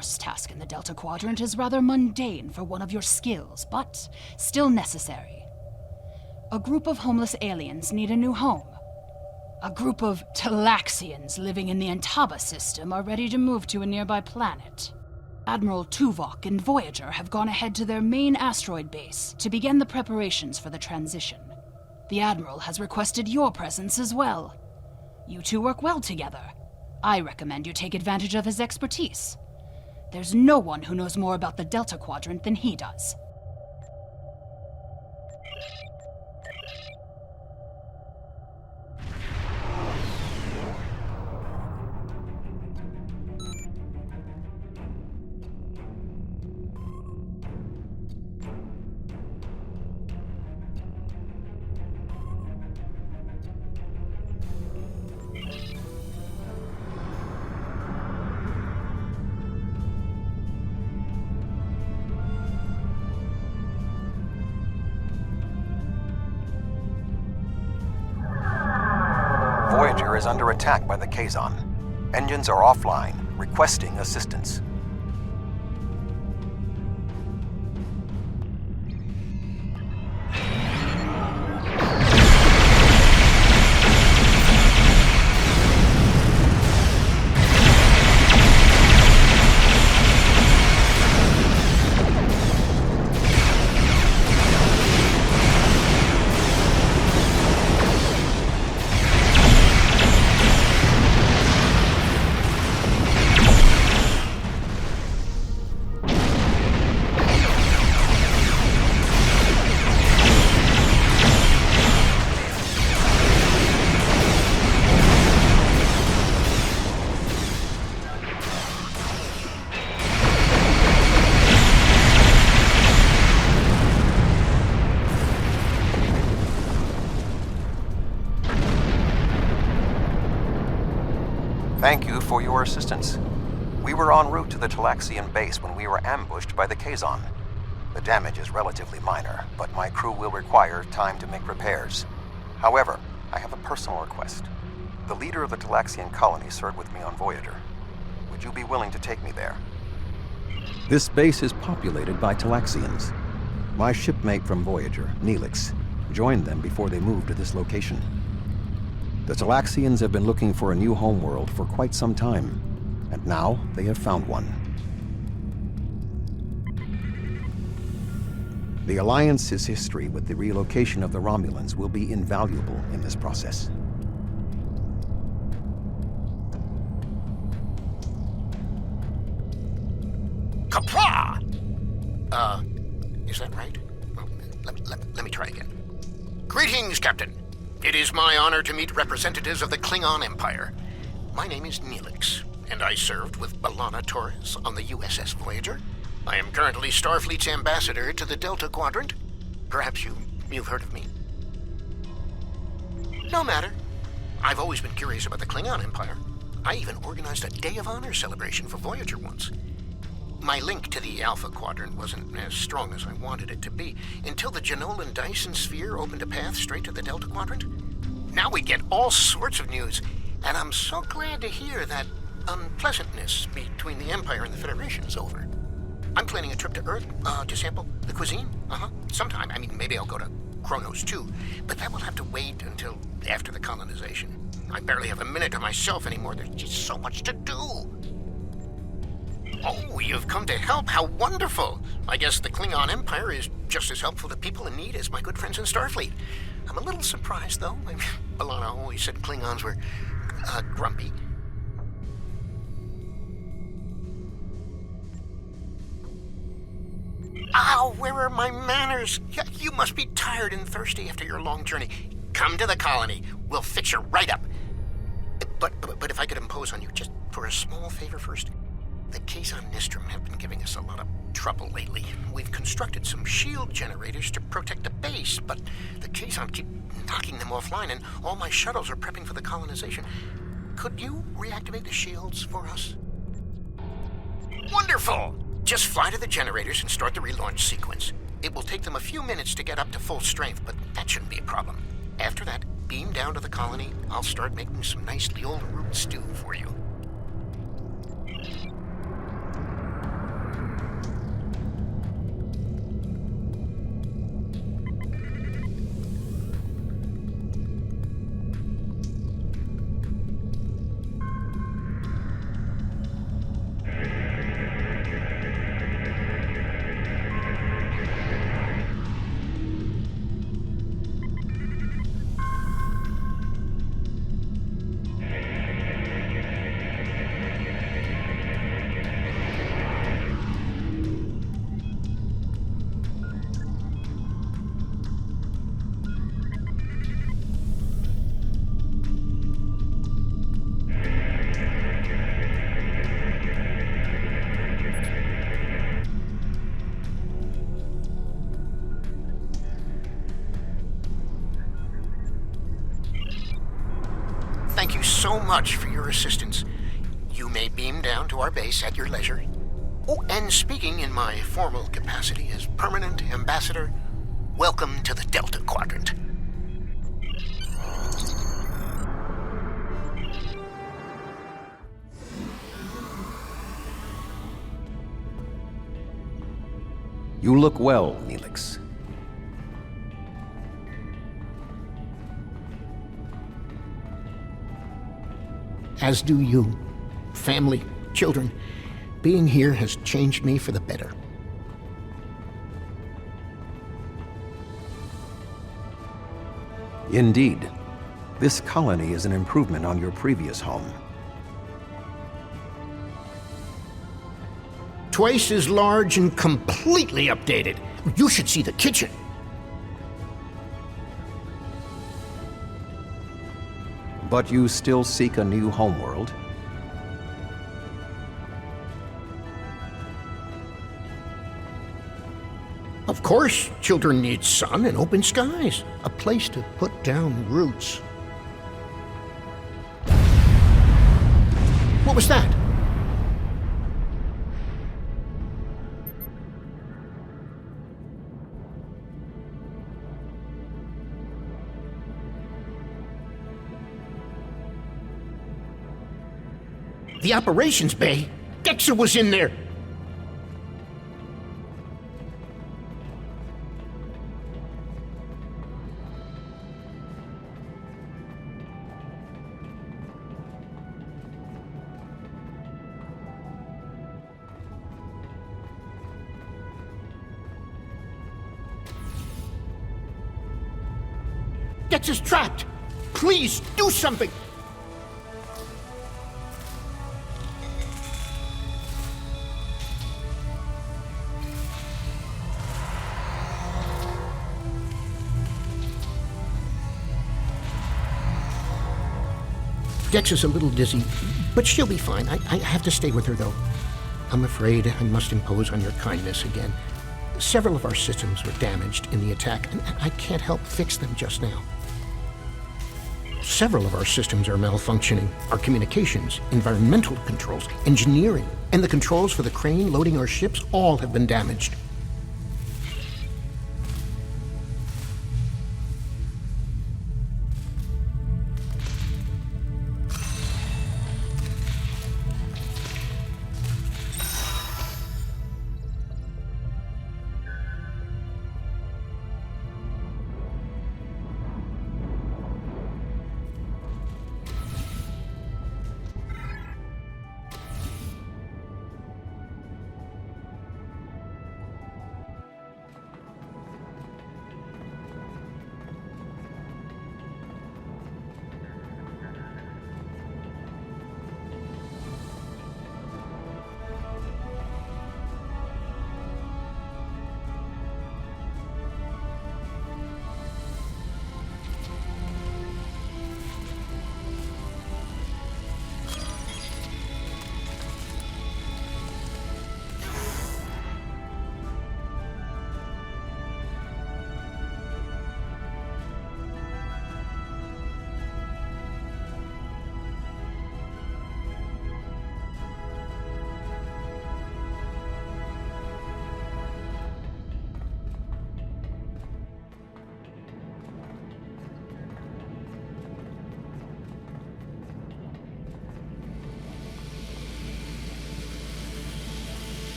first task in the Delta Quadrant is rather mundane for one of your skills, but still necessary. A group of homeless aliens need a new home. A group of Talaxians living in the Antaba system are ready to move to a nearby planet. Admiral Tuvok and Voyager have gone ahead to their main asteroid base to begin the preparations for the transition. The Admiral has requested your presence as well. You two work well together. I recommend you take advantage of his expertise. There's no one who knows more about the Delta Quadrant than he does. Voyager is under attack by the Kazon. Engines are offline, requesting assistance. Thank you for your assistance. We were en route to the Talaxian base when we were ambushed by the Kazon. The damage is relatively minor, but my crew will require time to make repairs. However, I have a personal request. The leader of the Talaxian colony served with me on Voyager. Would you be willing to take me there? This base is populated by Talaxians. My shipmate from Voyager, Neelix, joined them before they moved to this location. The Talaxians have been looking for a new homeworld for quite some time, and now they have found one. The Alliance's history with the relocation of the Romulans will be invaluable in this process. Kapla! Is that right? Well, let me try again. Greetings, Captain. It is my honor to meet representatives of the Klingon Empire. My name is Neelix, and I served with B'Elanna Torres on the USS Voyager. I am currently Starfleet's ambassador to the Delta Quadrant. Perhaps you've heard of me. No matter. I've always been curious about the Klingon Empire. I even organized a Day of Honor celebration for Voyager once. My link to the Alpha Quadrant wasn't as strong as I wanted it to be until the Jenolan Dyson Sphere opened a path straight to the Delta Quadrant. Now we get all sorts of news, and I'm so glad to hear that unpleasantness between the Empire and the Federation is over. I'm planning a trip to Earth to sample the cuisine. Sometime. I mean, maybe I'll go to Qo'noS too, but that will have to wait until after the colonization. I barely have a minute to myself anymore. There's just so much to do. Oh, you've come to help. How wonderful. I guess the Klingon Empire is just as helpful to people in need as my good friends in Starfleet. I'm a little surprised, though. B'Elanna always said Klingons were grumpy. Ow, where are my manners? You must be tired and thirsty after your long journey. Come to the colony. We'll fix you right up. But if I could impose on you just for a small favor first. The Kazon Nistrum have been giving us a lot of trouble lately. We've constructed some shield generators to protect the base, but the Kazon keep knocking them offline, and all my shuttles are prepping for the colonization. Could you reactivate the shields for us? Wonderful! Just fly to the generators and start the relaunch sequence. It will take them a few minutes to get up to full strength, but that shouldn't be a problem. After that, beam down to the colony. I'll start making some nice Leola root stew for you. Thank you so much for your assistance. You may beam down to our base at your leisure. Oh, and speaking in my formal capacity as permanent ambassador, welcome to the Delta Quadrant. You look well, Neelix. As do you. Family, children. Being here has changed me for the better. Indeed. This colony is an improvement on your previous home. Twice as large and completely updated. You should see the kitchen. But you still seek a new homeworld? Of course, children need sun and open skies. A place to put down roots. What was that? The operations bay? Dexter was in there! Dexter's trapped! Please, do something! Dex is a little dizzy, but she'll be fine. I have to stay with her, though. I'm afraid I must impose on your kindness again. Several of our systems were damaged in the attack, and I can't help fix them just now. Several of our systems are malfunctioning. Our communications, environmental controls, engineering, and the controls for the crane loading our ships all have been damaged.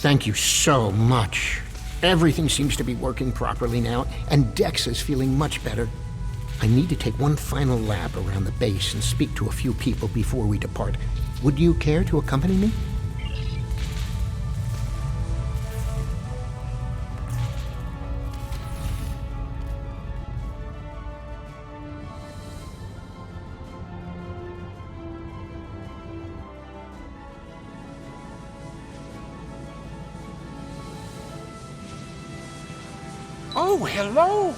Thank you so much. Everything seems to be working properly now, and Dex is feeling much better. I need to take one final lap around the base and speak to a few people before we depart. Would you care to accompany me? Oh, hello!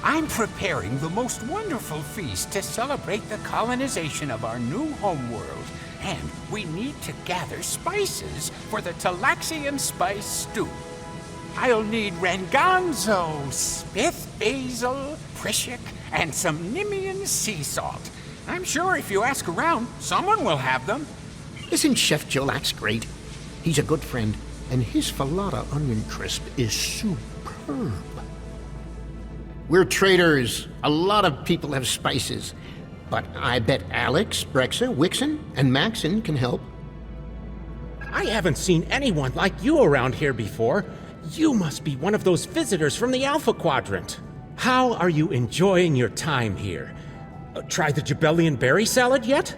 I'm preparing the most wonderful feast to celebrate the colonization of our new homeworld, and we need to gather spices for the Talaxian spice stew. I'll need Ranganzo, Spith basil, Prishik, and some Nimian sea salt. I'm sure if you ask around, someone will have them. Isn't Chef Jolax great? He's a good friend, and his falata onion crisp is superb. We're traders. A lot of people have spices. But I bet Alex, Brexa, Wixon, and Maxon can help. I haven't seen anyone like you around here before. You must be one of those visitors from the Alpha Quadrant. How are you enjoying your time here? Try the Jabellian berry salad yet?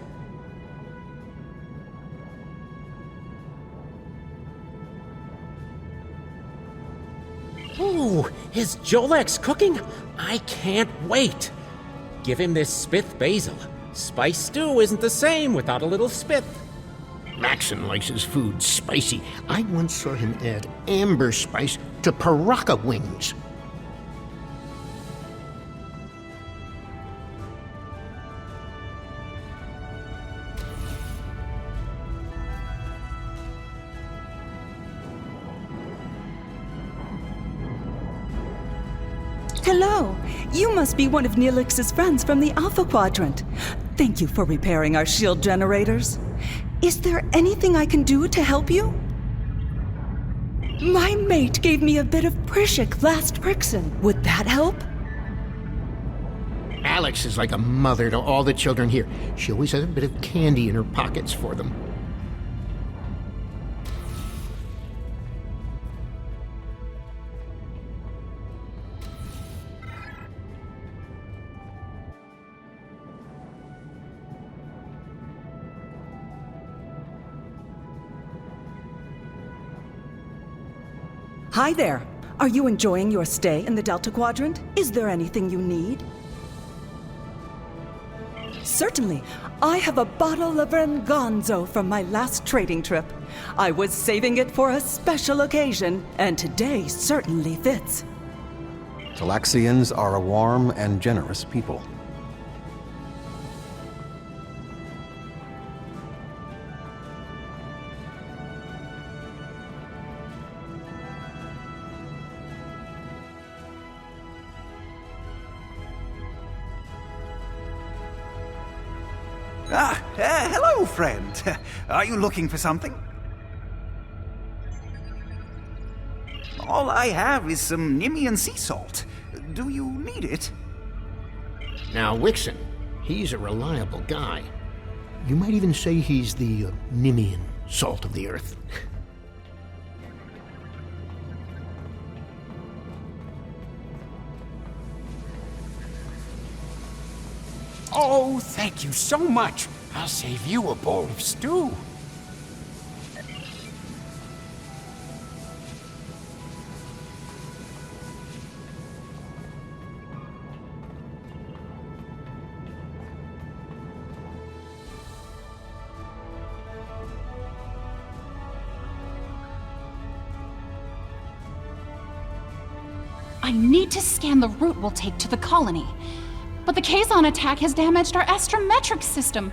Ooh, is Jolex cooking? I can't wait. Give him this Spith basil. Spice stew isn't the same without a little Spith. Maxon likes his food spicy. I once saw him add amber spice to Paraka wings. Hello! You must be one of Neelix's friends from the Alpha Quadrant. Thank you for repairing our shield generators. Is there anything I can do to help you? My mate gave me a bit of Prishik last Prixon. Would that help? Alex is like a mother to all the children here. She always has a bit of candy in her pockets for them. Hi there. Are you enjoying your stay in the Delta Quadrant? Is there anything you need? Certainly. I have a bottle of Ranganzo from my last trading trip. I was saving it for a special occasion, and today certainly fits. Talaxians are a warm and generous people. Hello, friend. Are you looking for something? All I have is some Nimian sea salt. Do you need it? Now, Wixon, he's a reliable guy. You might even say he's the Nimian salt of the earth. Oh, thank you so much. I'll save you a bowl of stew. I need to scan the route we'll take to the colony. But the Kazon attack has damaged our astrometric system.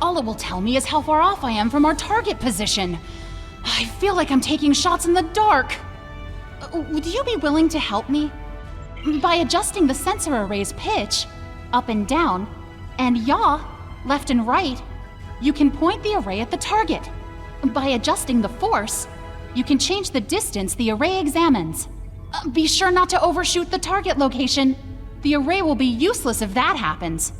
All it will tell me is how far off I am from our target position. I feel like I'm taking shots in the dark. Would you be willing to help me? By adjusting the sensor array's pitch, up and down, and yaw, left and right, you can point the array at the target. By adjusting the force, you can change the distance the array examines. Be sure not to overshoot the target location. The array will be useless if that happens.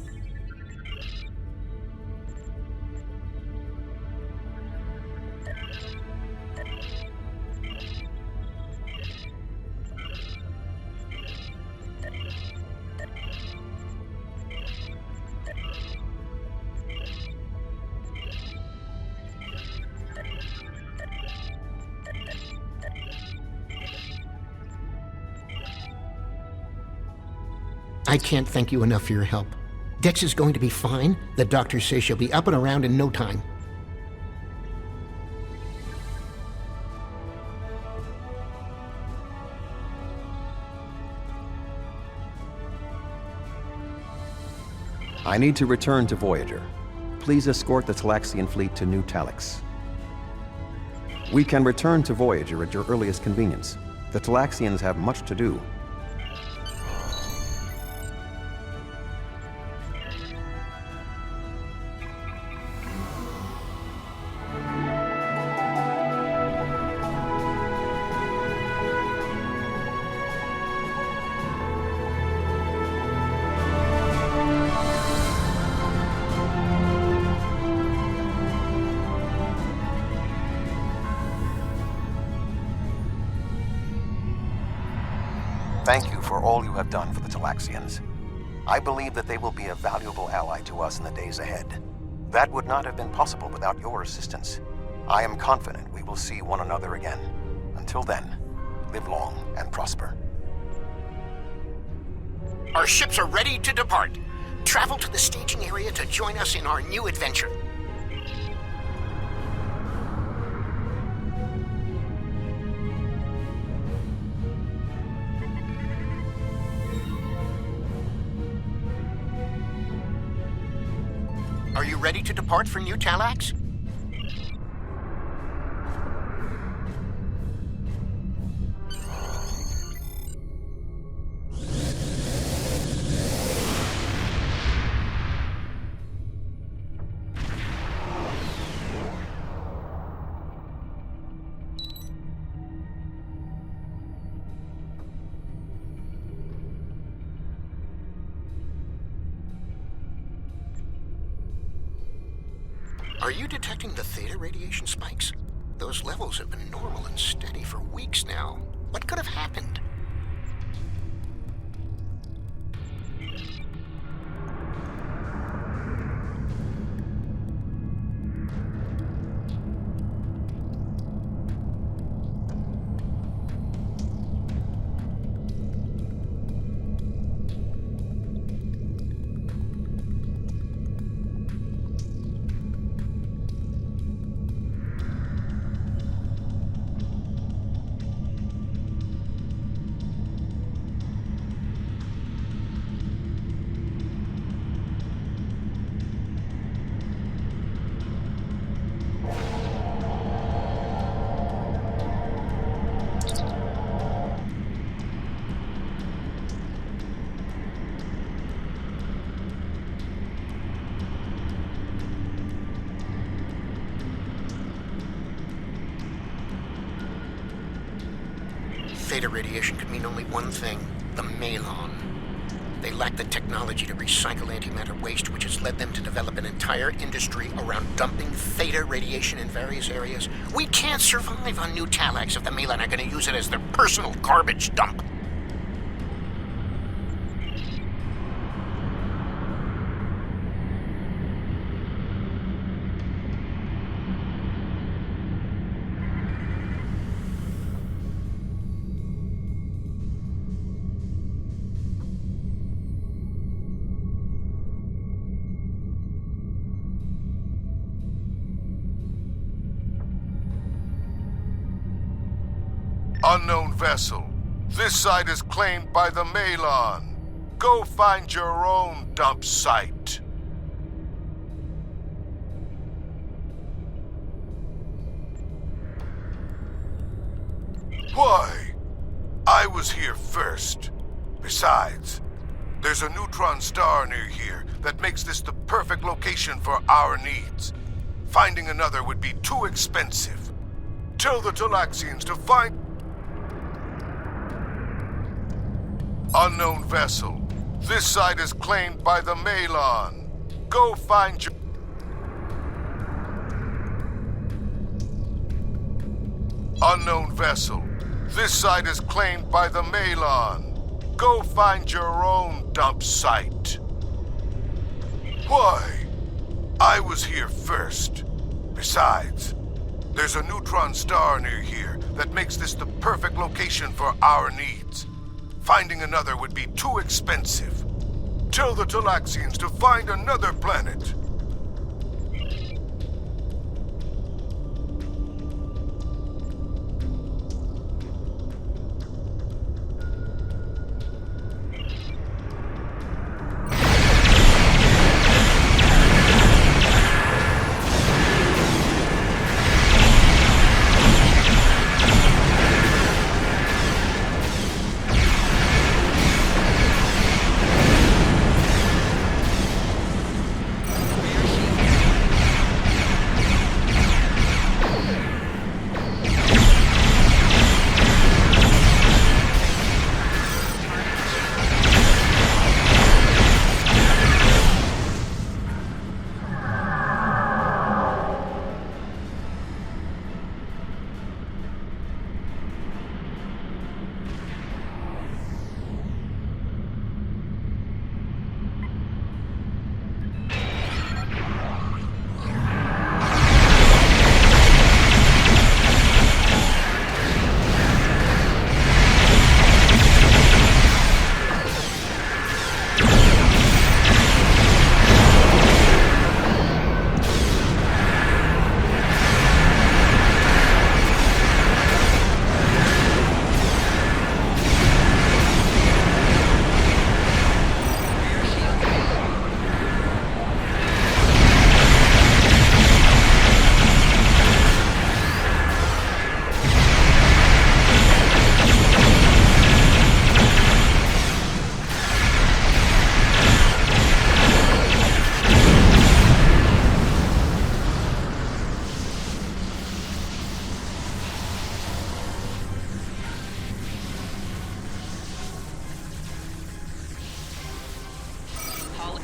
I can't thank you enough for your help. Dex is going to be fine. The doctors say she'll be up and around in no time. I need to return to Voyager. Please escort the Talaxian fleet to New Talax. We can return to Voyager at your earliest convenience. The Talaxians have much to do. Thank you for all you have done for the Talaxians. I believe that they will be a valuable ally to us in the days ahead. That would not have been possible without your assistance. I am confident we will see one another again. Until then, live long and prosper. Our ships are ready to depart. Travel to the staging area to join us in our new adventure. Are you ready to depart for New Talax? Are you detecting the theta radiation spikes? Those levels have been normal and steady for weeks now. What could have happened? Theta radiation could mean only one thing: the Malon. They lack the technology to recycle antimatter waste, which has led them to develop an entire industry around dumping theta radiation in various areas. We can't survive on New Talax if the Malon are going to use it as their personal garbage dump. Unknown vessel. This site is claimed by the Malon. Go find your own dump site. Why? I was here first. Besides, there's a neutron star near here that makes this the perfect location for our needs. Finding another would be too expensive. Tell the Talaxians to find... Unknown vessel. This site is claimed by the Malon. Go find your... Unknown vessel. This site is claimed by the Malon. Go find your own dump site. Why? I was here first. Besides, there's a neutron star near here that makes this the perfect location for our needs. Finding another would be too expensive. Tell the Talaxians to find another planet.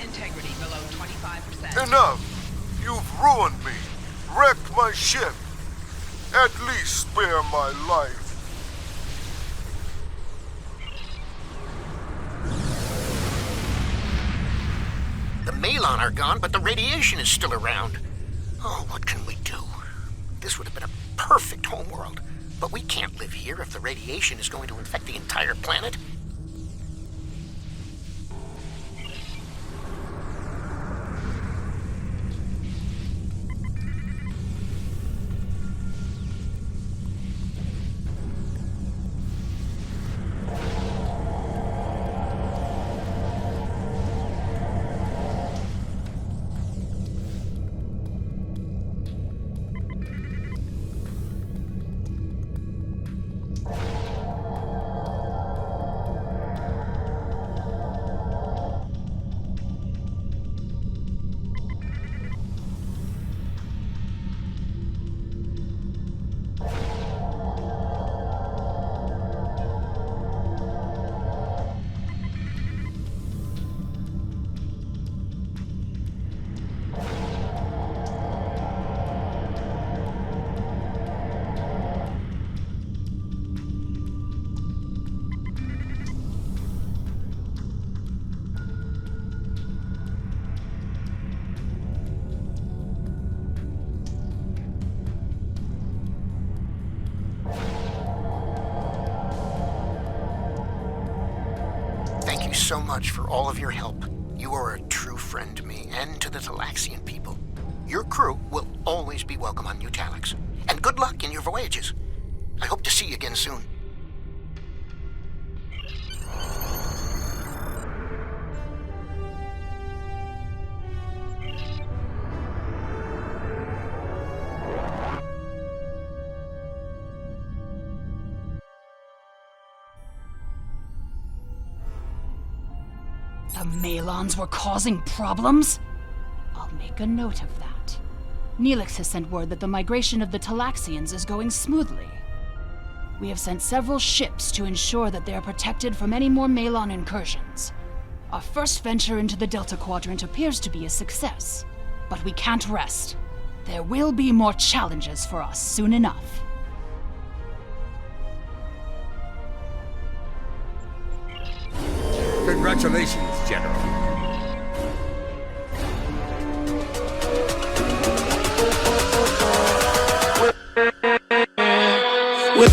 Integrity below 25%. Enough! You've ruined me, wrecked my ship. At least spare my life. The Malon are gone, but the radiation is still around. Oh, what can we do? This would have been a perfect homeworld. But we can't live here if the radiation is going to infect the entire planet. Thank you so much for all of your help. You are a true friend to me and to the Talaxian people. Your crew will always be welcome on New Talax. And good luck in your voyages. I hope to see you again soon. The Malons were causing problems? I'll make a note of that. Neelix has sent word that the migration of the Talaxians is going smoothly. We have sent several ships to ensure that they are protected from any more Malon incursions. Our first venture into the Delta Quadrant appears to be a success, but we can't rest. There will be more challenges for us soon enough. Congratulations, General. With